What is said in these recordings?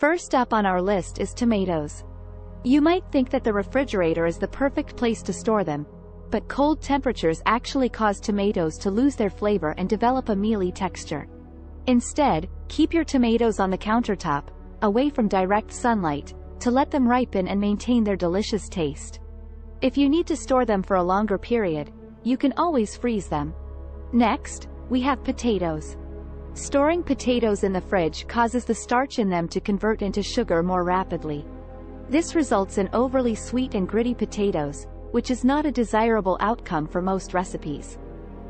First up on our list is tomatoes. You might think that the refrigerator is the perfect place to store them, but cold temperatures actually cause tomatoes to lose their flavor and develop a mealy texture. Instead, keep your tomatoes on the countertop, away from direct sunlight, to let them ripen and maintain their delicious taste. If you need to store them for a longer period, you can always freeze them. Next, we have potatoes. Storing potatoes in the fridge causes the starch in them to convert into sugar more rapidly. This results in overly sweet and gritty potatoes, which is not a desirable outcome for most recipes.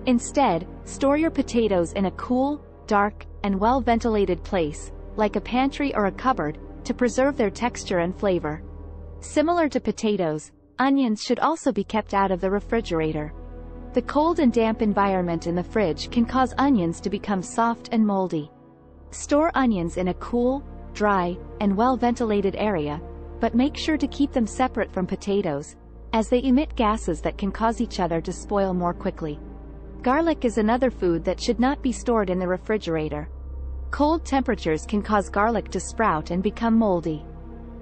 Instead, store your potatoes in a cool, dark, and well-ventilated place, like a pantry or a cupboard, to preserve their texture and flavor. Similar to potatoes, onions should also be kept out of the refrigerator. The cold and damp environment in the fridge can cause onions to become soft and moldy. Store onions in a cool, dry, and well-ventilated area, but make sure to keep them separate from potatoes, as they emit gases that can cause each other to spoil more quickly. Garlic is another food that should not be stored in the refrigerator. Cold temperatures can cause garlic to sprout and become moldy.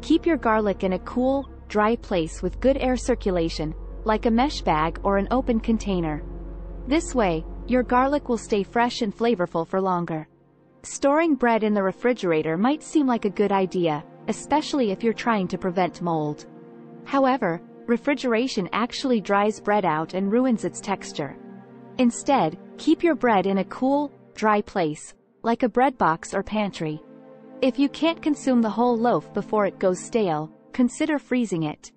Keep your garlic in a cool, dry place with good air circulation, like a mesh bag or an open container. This way, your garlic will stay fresh and flavorful for longer. Storing bread in the refrigerator might seem like a good idea, especially if you're trying to prevent mold. However, refrigeration actually dries bread out and ruins its texture. Instead, keep your bread in a cool, dry place, like a bread box or pantry. If you can't consume the whole loaf before it goes stale, consider freezing it.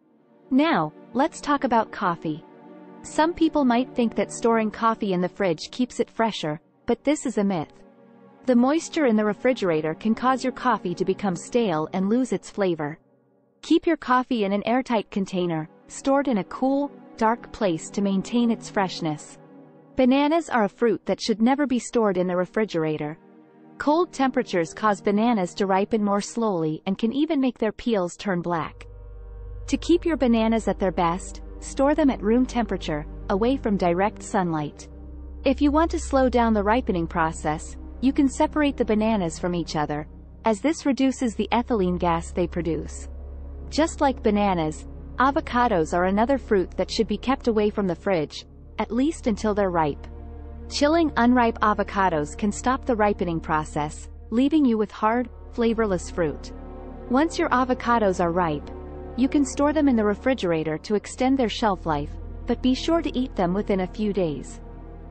Now, let's talk about coffee. Some people might think that storing coffee in the fridge keeps it fresher, but this is a myth. The moisture in the refrigerator can cause your coffee to become stale and lose its flavor. Keep your coffee in an airtight container, stored in a cool, dark place to maintain its freshness. Bananas are a fruit that should never be stored in the refrigerator. Cold temperatures cause bananas to ripen more slowly and can even make their peels turn black. To keep your bananas at their best, store them at room temperature, away from direct sunlight. If you want to slow down the ripening process, you can separate the bananas from each other, as this reduces the ethylene gas they produce. Just like bananas, avocados are another fruit that should be kept away from the fridge, at least until they're ripe. Chilling unripe avocados can stop the ripening process, leaving you with hard, flavorless fruit. Once your avocados are ripe, you can store them in the refrigerator to extend their shelf life, but be sure to eat them within a few days.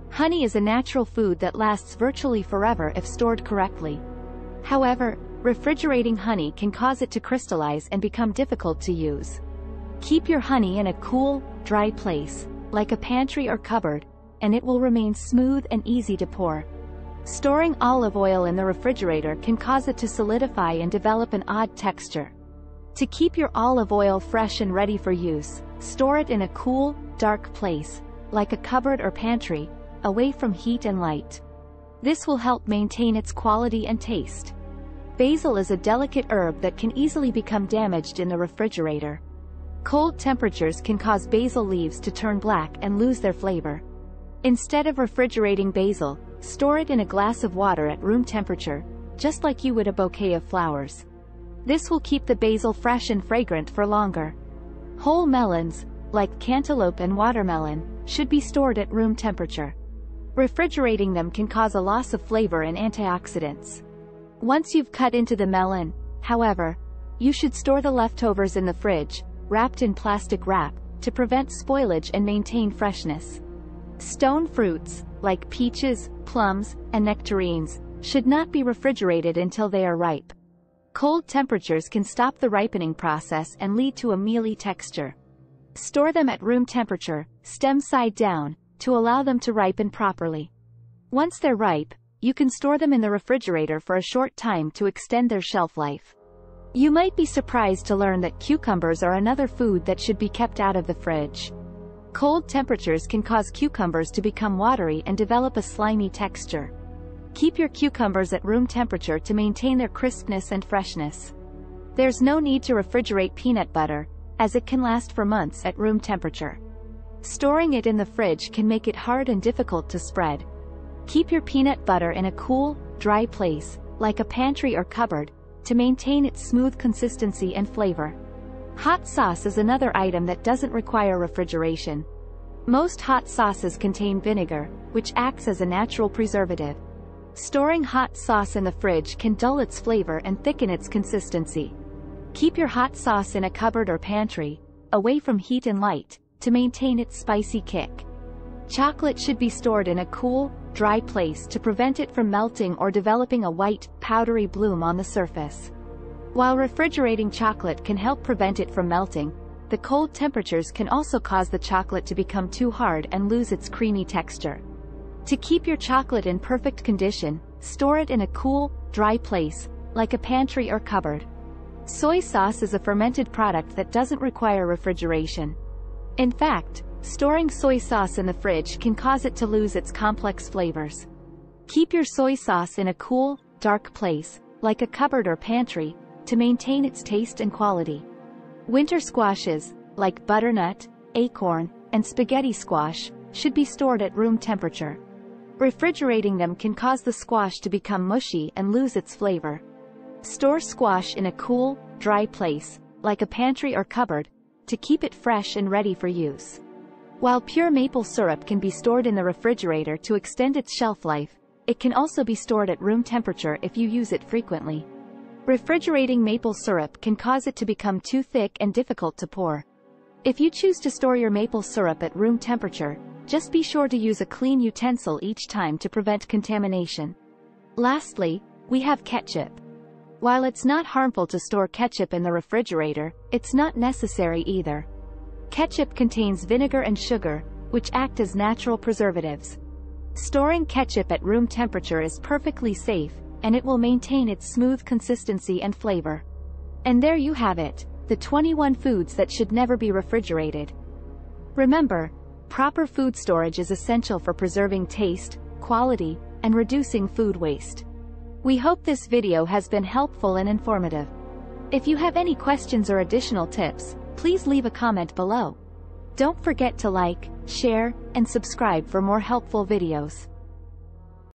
Honey is a natural food that lasts virtually forever if stored correctly. However, refrigerating honey can cause it to crystallize and become difficult to use. Keep your honey in a cool, dry place, like a pantry or cupboard, and it will remain smooth and easy to pour. Storing olive oil in the refrigerator can cause it to solidify and develop an odd texture. To keep your olive oil fresh and ready for use, store it in a cool, dark place, like a cupboard or pantry, away from heat and light. This will help maintain its quality and taste. Basil is a delicate herb that can easily become damaged in the refrigerator. Cold temperatures can cause basil leaves to turn black and lose their flavor. Instead of refrigerating basil, store it in a glass of water at room temperature, just like you would a bouquet of flowers. This will keep the basil fresh and fragrant for longer. Whole melons, like cantaloupe and watermelon, should be stored at room temperature. Refrigerating them can cause a loss of flavor and antioxidants. Once you've cut into the melon, however, you should store the leftovers in the fridge, wrapped in plastic wrap, to prevent spoilage and maintain freshness. Stone fruits, like peaches, plums, and nectarines, should not be refrigerated until they are ripe. Cold temperatures can stop the ripening process and lead to a mealy texture. Store them at room temperature, stem side down, to allow them to ripen properly. Once they're ripe, you can store them in the refrigerator for a short time to extend their shelf life. You might be surprised to learn that cucumbers are another food that should be kept out of the fridge. Cold temperatures can cause cucumbers to become watery and develop a slimy texture. Keep your cucumbers at room temperature to maintain their crispness and freshness. There's no need to refrigerate peanut butter, as it can last for months at room temperature. Storing it in the fridge can make it hard and difficult to spread. Keep your peanut butter in a cool, dry place, like a pantry or cupboard, to maintain its smooth consistency and flavor. Hot sauce is another item that doesn't require refrigeration. Most hot sauces contain vinegar, which acts as a natural preservative. Storing hot sauce in the fridge can dull its flavor and thicken its consistency. Keep your hot sauce in a cupboard or pantry, away from heat and light, to maintain its spicy kick. Chocolate should be stored in a cool, dry place to prevent it from melting or developing a white, powdery bloom on the surface. While refrigerating chocolate can help prevent it from melting, the cold temperatures can also cause the chocolate to become too hard and lose its creamy texture. To keep your chocolate in perfect condition, store it in a cool, dry place, like a pantry or cupboard. Soy sauce is a fermented product that doesn't require refrigeration. In fact, storing soy sauce in the fridge can cause it to lose its complex flavors. Keep your soy sauce in a cool, dark place, like a cupboard or pantry, to maintain its taste and quality. Winter squashes, like butternut, acorn, and spaghetti squash, should be stored at room temperature. Refrigerating them can cause the squash to become mushy and lose its flavor. Store squash in a cool, dry place, like a pantry or cupboard, to keep it fresh and ready for use. While pure maple syrup can be stored in the refrigerator to extend its shelf life, it can also be stored at room temperature if you use it frequently. Refrigerating maple syrup can cause it to become too thick and difficult to pour. If you choose to store your maple syrup at room temperature, just be sure to use a clean utensil each time to prevent contamination. Lastly, we have ketchup. While it's not harmful to store ketchup in the refrigerator, it's not necessary either. Ketchup contains vinegar and sugar, which act as natural preservatives. Storing ketchup at room temperature is perfectly safe, and it will maintain its smooth consistency and flavor. And there you have it, the 21 foods that should never be refrigerated. Remember, proper food storage is essential for preserving taste, quality, and reducing food waste. We hope this video has been helpful and informative. If you have any questions or additional tips, please leave a comment below. Don't forget to like, share, and subscribe for more helpful videos.